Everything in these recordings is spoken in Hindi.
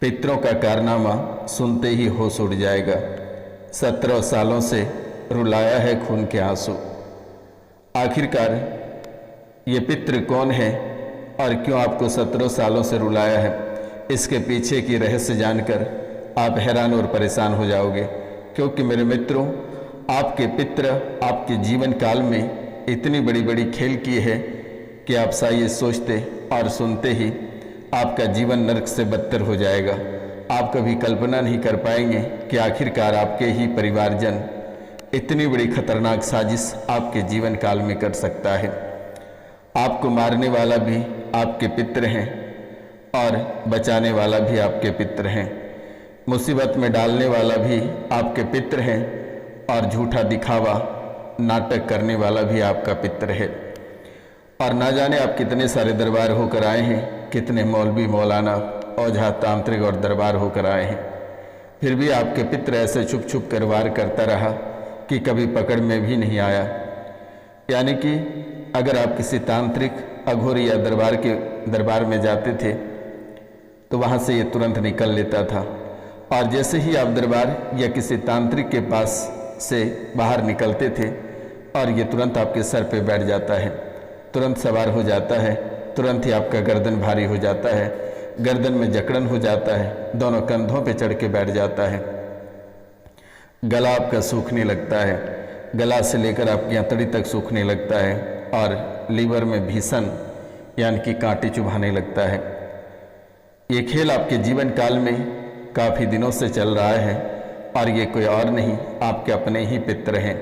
पितरों का कारनामा सुनते ही होश उड़ जाएगा। 17 सालों से रुलाया है खून के आंसू। आखिरकार ये पितृ कौन है और क्यों आपको 17 सालों से रुलाया है, इसके पीछे की रहस्य जानकर आप हैरान और परेशान हो जाओगे। क्योंकि मेरे मित्रों, आपके पितृ आपके जीवन काल में इतनी बड़ी बड़ी खेल की है कि आप शायद सोचते और सुनते ही आपका जीवन नरक से बदतर हो जाएगा। आप कभी कल्पना नहीं कर पाएंगे कि आखिरकार आपके ही परिवारजन इतनी बड़ी खतरनाक साजिश आपके जीवन काल में कर सकता है। आपको मारने वाला भी आपके पितृ हैं और बचाने वाला भी आपके पितृ हैं। मुसीबत में डालने वाला भी आपके पितृ हैं और झूठा दिखावा नाटक करने वाला भी आपका पितृ है। और ना जाने आप कितने सारे दरबार होकर आए हैं, कितने मौलवी मौलाना ओझा तांत्रिक और दरबार होकर आए हैं, फिर भी आपके पितृ ऐसे छुप छुप कर वार करता रहा कि कभी पकड़ में भी नहीं आया। यानी कि अगर आप किसी तांत्रिक अघोरी या दरबार में जाते थे तो वहाँ से ये तुरंत निकल लेता था, और जैसे ही आप दरबार या किसी तांत्रिक के पास से बाहर निकलते थे और ये तुरंत आपके सर पे बैठ जाता है, तुरंत सवार हो जाता है, तुरंत ही आपका गर्दन भारी हो जाता है, गर्दन में जकड़न हो जाता है, दोनों कंधों पे चढ़ के बैठ जाता है, गला आपका सूखने लगता है, गला से लेकर आपकी अंतड़ी तक सूखने लगता है और लीवर में भीषण यानी कि कांटे चुभाने लगता है। ये खेल आपके जीवन काल में काफ़ी दिनों से चल रहा है और ये कोई और नहीं, आपके अपने ही पितृ हैं,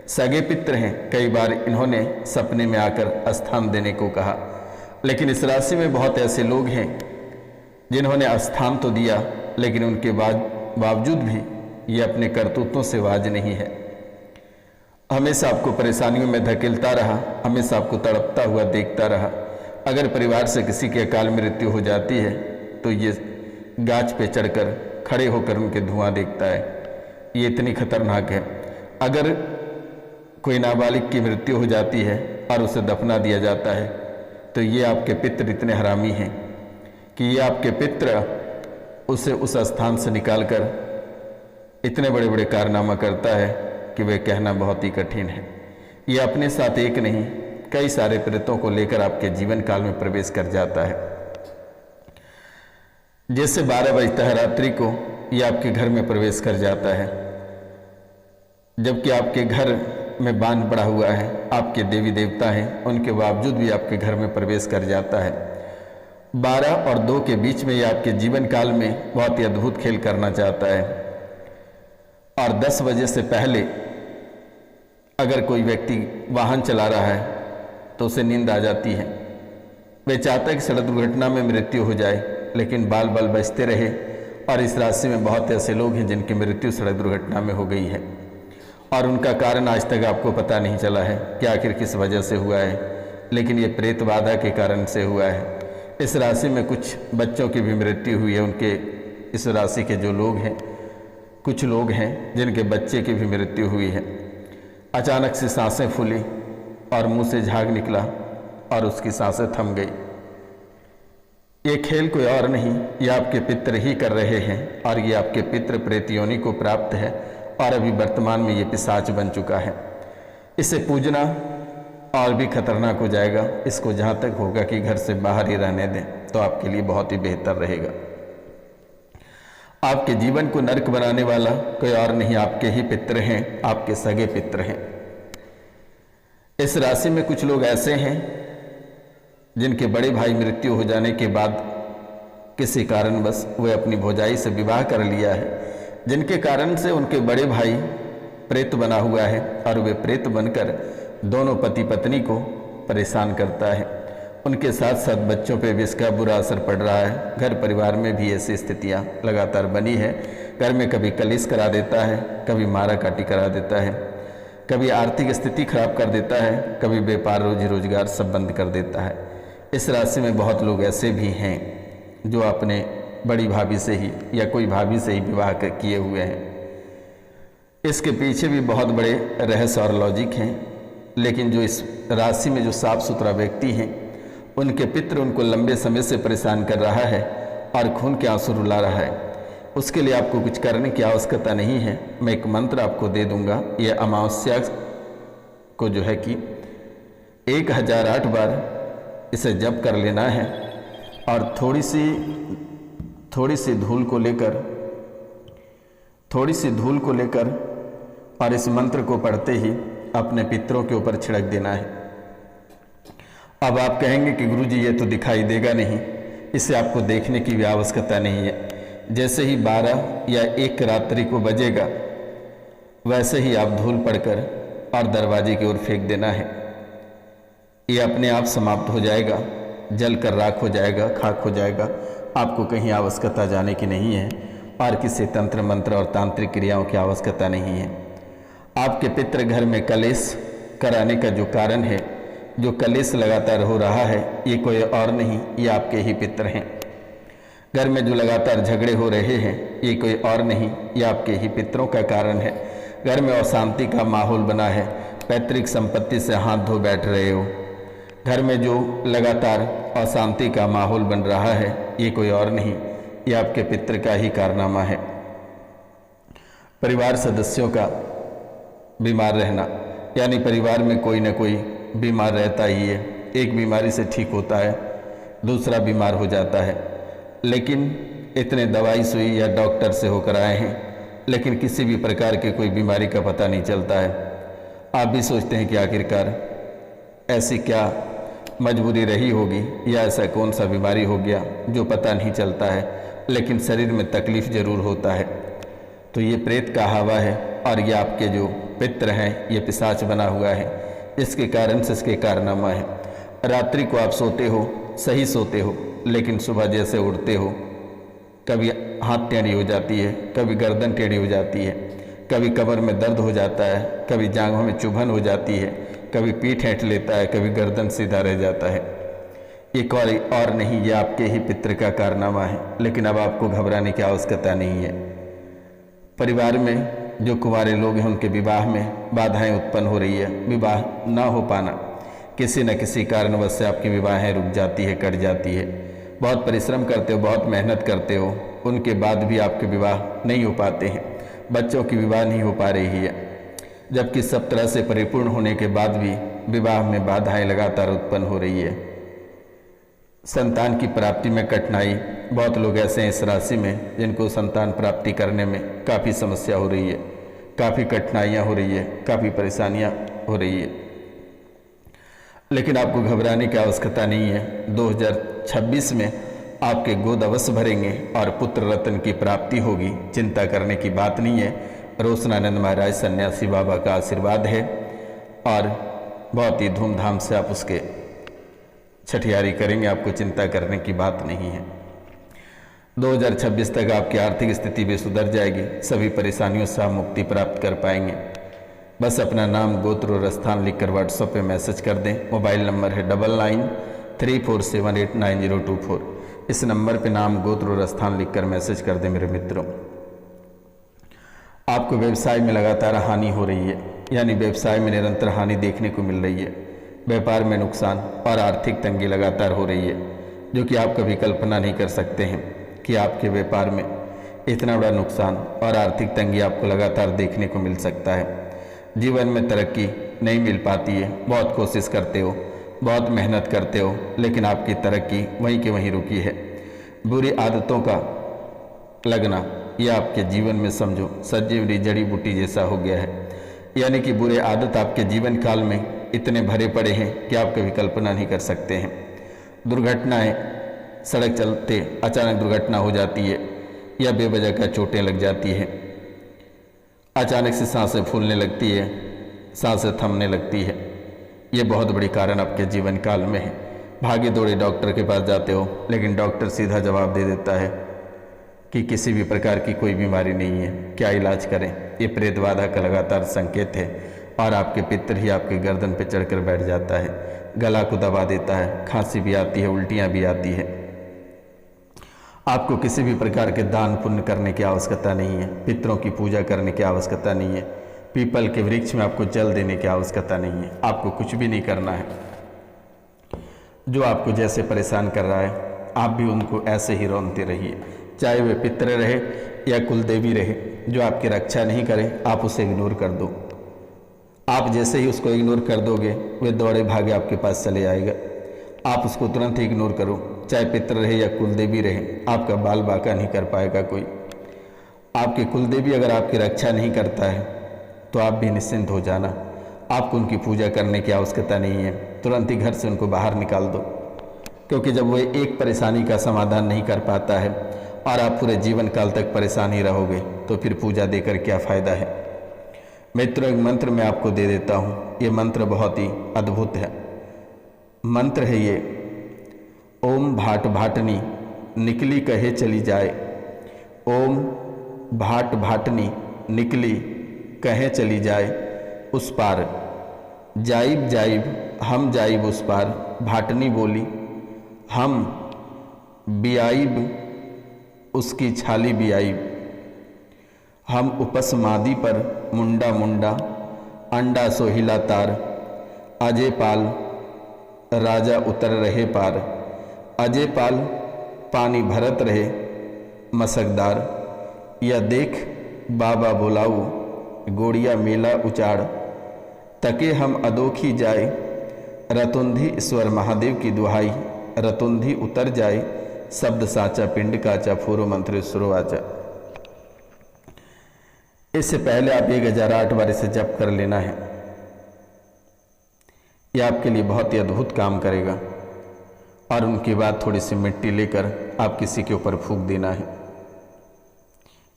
सगे पितृ हैं। कई बार इन्होंने सपने में आकर स्थान देने को कहा, लेकिन इस राशि में बहुत ऐसे लोग हैं जिन्होंने स्थान तो दिया, लेकिन उनके बावजूद भी ये अपने करतूतों से वाज नहीं है। हमेशा आपको परेशानियों में धकेलता रहा, हमेशा आपको तड़पता हुआ देखता रहा। अगर परिवार से किसी की अकाल मृत्यु हो जाती है तो ये गाछ पे चढ़कर खड़े होकर उनके धुआं देखता है। ये इतनी खतरनाक है। अगर कोई नाबालिग की मृत्यु हो जाती है और उसे दफना दिया जाता है तो ये आपके पितृ इतने हरामी हैं कि ये आपके पितृ उसे उस स्थान से निकालकर इतने बड़े बड़े कारनामा करता है कि वे कहना बहुत ही कठिन है। ये अपने साथ एक नहीं कई सारे प्रेतों को लेकर आपके जीवन काल में प्रवेश कर जाता है। जैसे 12 बजता है रात्रि को ये आपके घर में प्रवेश कर जाता है, जबकि आपके घर में बांध पड़ा हुआ है, आपके देवी देवता हैं, उनके बावजूद भी आपके घर में प्रवेश कर जाता है। 12 और 2 के बीच में ये आपके जीवन काल में बहुत ही अद्भुत खेल करना चाहता है। और 10 बजे से पहले अगर कोई व्यक्ति वाहन चला रहा है तो उसे नींद आ जाती है। वे चाहता है कि सड़क दुर्घटना में मृत्यु हो जाए, लेकिन बाल बाल बचते रहे। और इस राशि में बहुत ऐसे लोग हैं जिनकी मृत्यु सड़क दुर्घटना में हो गई है और उनका कारण आज तक आपको पता नहीं चला है कि आखिर किस वजह से हुआ है, लेकिन ये प्रेत बाधा के कारण से हुआ है। इस राशि में कुछ बच्चों की भी मृत्यु हुई है। उनके इस राशि के जो लोग हैं, कुछ लोग हैं जिनके बच्चे की भी मृत्यु हुई है। अचानक से सांसें फूली और मुंह से झाग निकला और उसकी सांसें थम गई। ये खेल कोई और नहीं, ये आपके पितृ ही कर रहे हैं और ये आपके पितृ प्रेत योनि को प्राप्त है और अभी वर्तमान में ये पिशाच बन चुका है। इसे पूजना और भी खतरनाक हो जाएगा। इसको जहाँ तक होगा कि घर से बाहर ही रहने दें तो आपके लिए बहुत ही बेहतर रहेगा। आपके जीवन को नरक बनाने वाला कोई और नहीं, आपके ही पितृ हैं, आपके सगे पितृ हैं। इस राशि में कुछ लोग ऐसे हैं जिनके बड़े भाई मृत्यु हो जाने के बाद किसी कारणवश वे अपनी भौजाई से विवाह कर लिया है, जिनके कारण से उनके बड़े भाई प्रेत बना हुआ है और वे प्रेत बनकर दोनों पति पत्नी को परेशान करता है। उनके साथ साथ बच्चों पे भी इसका बुरा असर पड़ रहा है। घर परिवार में भी ऐसी स्थितियां लगातार बनी है। घर में कभी कलिश करा देता है, कभी मारा काटी करा देता है, कभी आर्थिक स्थिति खराब कर देता है, कभी व्यापार रोजी रोजगार सब बंद कर देता है। इस राशि में बहुत लोग ऐसे भी हैं जो अपने बड़ी भाभी से ही या कोई भाभी से ही विवाह किए हुए हैं। इसके पीछे भी बहुत बड़े रहस्य और लॉजिक हैं, लेकिन जो इस राशि में जो साफ सुथरा व्यक्ति हैं उनके पितृ उनको लंबे समय से परेशान कर रहा है और खून के आंसू रुला रहा है, उसके लिए आपको कुछ करने की आवश्यकता नहीं है। मैं एक मंत्र आपको दे दूंगा। यह अमावस्या को जो है कि 1008 बार इसे जप कर लेना है और थोड़ी सी धूल को लेकर और इस मंत्र को पढ़ते ही अपने पितरों के ऊपर छिड़क देना है। अब आप कहेंगे कि गुरुजी ये तो दिखाई देगा नहीं, इसे आपको देखने की भी आवश्यकता नहीं है। जैसे ही 12 या 1 रात्रि को बजेगा वैसे ही आप धूल पड़कर और दरवाजे की ओर फेंक देना है। ये अपने आप समाप्त हो जाएगा, जल कर राख हो जाएगा, खाक हो जाएगा। आपको कहीं आवश्यकता जाने की नहीं है और किसी तंत्र मंत्र और तांत्रिक क्रियाओं की आवश्यकता नहीं है। आपके पितृ घर में कलेश कराने का जो कारण है, जो कलेश लगातार हो रहा है, ये कोई और नहीं, ये आपके ही पितृ हैं। घर में जो लगातार झगड़े हो रहे हैं, ये कोई और नहीं, ये आपके ही पितरों का कारण है। घर में अशांति का माहौल बना है, पैतृक संपत्ति से हाथ धो बैठ रहे हो। घर में जो लगातार अशांति का माहौल बन रहा है, ये कोई और नहीं, ये आपके पितृ का ही कारनामा है। परिवार सदस्यों का बीमार रहना, यानी परिवार में कोई न कोई बीमार रहता ही है। एक बीमारी से ठीक होता है, दूसरा बीमार हो जाता है, लेकिन इतने दवाई सुई या डॉक्टर से होकर आए हैं, लेकिन किसी भी प्रकार के कोई बीमारी का पता नहीं चलता है। आप भी सोचते हैं कि आखिरकार ऐसी क्या मजबूरी रही होगी या ऐसा कौन सा बीमारी हो गया जो पता नहीं चलता है, लेकिन शरीर में तकलीफ जरूर होता है। तो ये प्रेत का हवा है और ये आपके जो पितृ हैं, ये पिशाच बना हुआ है, इसके कारण से इसके कारनामा है। रात्रि को आप सोते हो, सही सोते हो, लेकिन सुबह जैसे उठते हो कभी हाथ टेढ़ी हो जाती है, कभी गर्दन टेढ़ी हो जाती है, कभी कमर में दर्द हो जाता है, कभी जांघों में चुभन हो जाती है, कभी पीठ ऐंठ लेता है, कभी गर्दन सीधा रह जाता है। ये कोई और नहीं, ये आपके ही पितृ का कारनामा है। लेकिन अब आपको घबराने की आवश्यकता नहीं है। परिवार में जो कुंवारे लोग हैं, उनके विवाह में बाधाएं उत्पन्न हो रही है। विवाह ना हो पाना, किसी न किसी कारणवश से आपकी विवाहें रुक जाती है, कट जाती है। बहुत परिश्रम करते हो, बहुत मेहनत करते हो, उनके बाद भी आपके विवाह नहीं हो पाते हैं। बच्चों की विवाह नहीं हो पा रही है, जबकि सब तरह से परिपूर्ण होने के बाद भी विवाह में बाधाएं लगातार उत्पन्न हो रही है। संतान की प्राप्ति में कठिनाई, बहुत लोग ऐसे हैं इस राशि में जिनको संतान प्राप्ति करने में काफ़ी समस्या हो रही है, काफ़ी कठिनाइयाँ हो रही है, काफ़ी परेशानियाँ हो रही है। लेकिन आपको घबराने की आवश्यकता नहीं है। 2026 में आपके गोद अवश्य भरेंगे और पुत्र रत्न की प्राप्ति होगी, चिंता करने की बात नहीं है। रोशनानंद महाराज सन्यासी बाबा का आशीर्वाद है और बहुत ही धूमधाम से आप उसके छठियारी करेंगे, आपको चिंता करने की बात नहीं है। 2026 तक आपकी आर्थिक स्थिति भी सुधर जाएगी, सभी परेशानियों से आप मुक्ति प्राप्त कर पाएंगे। बस अपना नाम, गोत्र और स्थान लिखकर व्हाट्सएप पे मैसेज कर दें। मोबाइल नंबर है 9934789024। इस नंबर पे नाम, गोत्र और स्थान लिखकर मैसेज कर दें मेरे मित्रों। आपको व्यवसाय में लगातार हानि हो रही है, यानी व्यवसाय में निरंतर हानि देखने को मिल रही है। व्यापार में नुकसान और आर्थिक तंगी लगातार हो रही है, जो कि आप कभी कल्पना नहीं कर सकते हैं कि आपके व्यापार में इतना बड़ा नुकसान और आर्थिक तंगी आपको लगातार देखने को मिल सकता है। जीवन में तरक्की नहीं मिल पाती है, बहुत कोशिश करते हो, बहुत मेहनत करते हो, लेकिन आपकी तरक्की वहीं के वहीं रुकी है। बुरी आदतों का लगना यह आपके जीवन में समझो सजीवनी जड़ी बूटी जैसा हो गया है, यानी कि बुरे आदत आपके जीवन काल में इतने भरे पड़े हैं कि आप कभी कल्पना नहीं कर सकते हैं। दुर्घटनाएं, सड़क चलते अचानक दुर्घटना हो जाती है या बेवजह का चोटें लग जाती है, अचानक से सांसें फूलने लगती है, सांसें थमने लगती है। ये बहुत बड़ी कारण आपके जीवन काल में है। भागे दौड़े डॉक्टर के पास जाते हो, लेकिन डॉक्टर सीधा जवाब दे देता है कि किसी भी प्रकार की कोई बीमारी नहीं है, क्या इलाज करें। ये प्रेत बाधा का लगातार संकेत है और आपके पितर ही आपके गर्दन पर चढ़कर बैठ जाता है, गला को दबा देता है, खांसी भी आती है, उल्टियाँ भी आती है। आपको किसी भी प्रकार के दान पुण्य करने की आवश्यकता नहीं है, पितरों की पूजा करने की आवश्यकता नहीं है, पीपल के वृक्ष में आपको जल देने की आवश्यकता नहीं है। आपको कुछ भी नहीं करना है। जो आपको जैसे परेशान कर रहा है आप भी उनको ऐसे ही रौनते रहिए, चाहे वे पितर रहे या कुलदेवी रहे। जो आपकी रक्षा नहीं करे आप उसे इग्नोर कर दो। आप जैसे ही उसको इग्नोर कर दोगे वे दौड़े भागे आपके पास चले आएगा। आप उसको तुरंत ही इग्नोर करो, चाहे पितर रहे या कुलदेवी रहे, आपका बाल बाका नहीं कर पाएगा कोई। आपके कुलदेवी अगर आपकी रक्षा नहीं करता है तो आप भी निश्चिंत हो जाना, आपको उनकी पूजा करने की आवश्यकता नहीं है। तुरंत ही घर से उनको बाहर निकाल दो, क्योंकि जब वो एक परेशानी का समाधान नहीं कर पाता है और आप पूरे जीवन काल तक परेशान ही रहोगे तो फिर पूजा देकर क्या फ़ायदा है। मित्रों, एक मंत्र मैं आपको दे देता हूँ। ये मंत्र बहुत ही अद्भुत है। मंत्र है ये, ओम भाट भाटनी निकली कहे चली जाए। ओम भाट भाटनी निकली कहे चली जाए, उस पार जाइब जाइब हम जाइब उस पार। भाटनी बोली हम बियाइब उसकी छाली बियाइब। हम उपस मादी पर मुंडा मुंडा अंडा सोहिला तार। अजय पाल राजा उतर रहे पार। अजय पाल पानी भरत रहे मसकदार। या देख बाबा बुलाऊ गोड़िया मेला उचाड़। तके हम अदोखी जाए रतुंधी ईश्वर महादेव की दुहाई। रतुंधी उतर जाए शब्द साचा पिंड काचा फूरो मंत्र सुरवाचा। इससे पहले आप 1008 बार इसे जप कर लेना है। यह आपके लिए बहुत ही अद्भुत काम करेगा। और उनके बाद थोड़ी सी मिट्टी लेकर आप किसी के ऊपर फूंक देना है,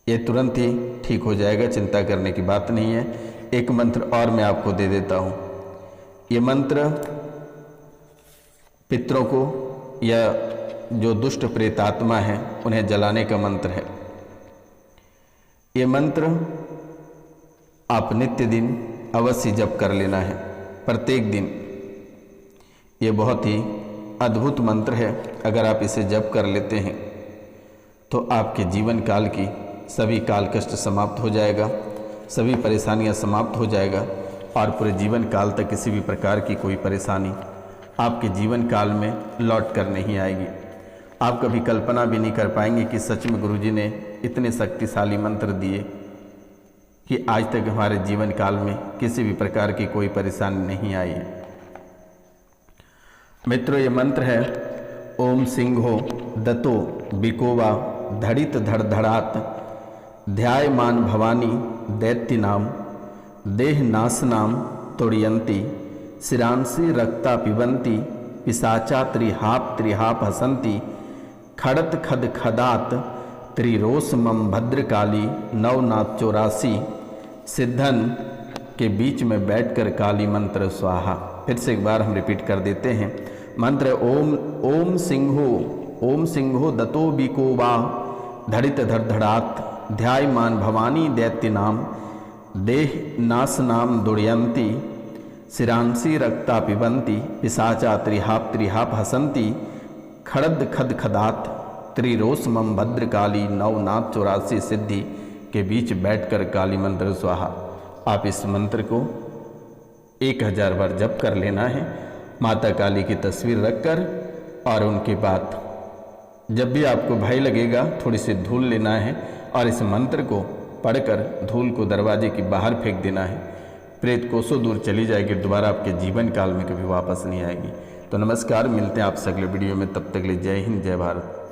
ये तुरंत ही ठीक हो जाएगा, चिंता करने की बात नहीं है। एक मंत्र और मैं आपको दे देता हूँ। ये मंत्र पितरों को या जो दुष्ट प्रेतात्मा है उन्हें जलाने का मंत्र है। ये मंत्र आप नित्य दिन अवश्य जप कर लेना है, प्रत्येक दिन। ये बहुत ही अद्भुत मंत्र है। अगर आप इसे जप कर लेते हैं तो आपके जीवन काल की सभी काल कष्ट समाप्त हो जाएगा, सभी परेशानियां समाप्त हो जाएगा और पूरे जीवन काल तक किसी भी प्रकार की कोई परेशानी आपके जीवन काल में लौट कर नहीं आएगी। आप कभी कल्पना भी नहीं कर पाएंगे कि सच में गुरुजी ने इतने शक्तिशाली मंत्र दिए कि आज तक हमारे जीवन काल में किसी भी प्रकार की कोई परेशानी नहीं आई है। मित्रों, ये मंत्र है ओम सिंहो दतो बिकोवा धड़ित धड़धड़ात। ध्यायमान भवानी दैत्य नाम देह नाश नाम तोड़यंती। शिरांसी रक्ता पिबंती पिशाचा त्रिहाप हसंती। खड़त खद खदात त्रिरोस मम भद्रकाली नवनाथ 84। सिद्धन के बीच में बैठकर काली मंत्र स्वाहा। फिर से एक बार हम रिपीट कर देते हैं। मंत्र ओम सिंहो दतो बिकोवा धड़ित धड़धड़ात। ध्यायमान भवानी दैत्य नाम देह नाश नाम दुर्यंती। शिरांसी रक्ता पिबंती पिशाचा त्रिहाप हसंती। खड़द खद खदात त्रिरोस मम भद्रकाली नवनाथ 84। सिद्धि के बीच बैठकर काली मंत्र स्वाहा। आप इस मंत्र को 1000 बार जप कर लेना है, माता काली की तस्वीर रखकर। और उनके बाद जब भी आपको भय लगेगा थोड़ी सी धूल लेना है और इस मंत्र को पढ़कर धूल को दरवाजे के बाहर फेंक देना है। प्रेत कोसों दूर चली जाएगी, दोबारा आपके जीवन काल में कभी वापस नहीं आएगी। तो नमस्कार, मिलते हैं आप अगले वीडियो में। तब तक के लिए जय हिंद, जय भारत।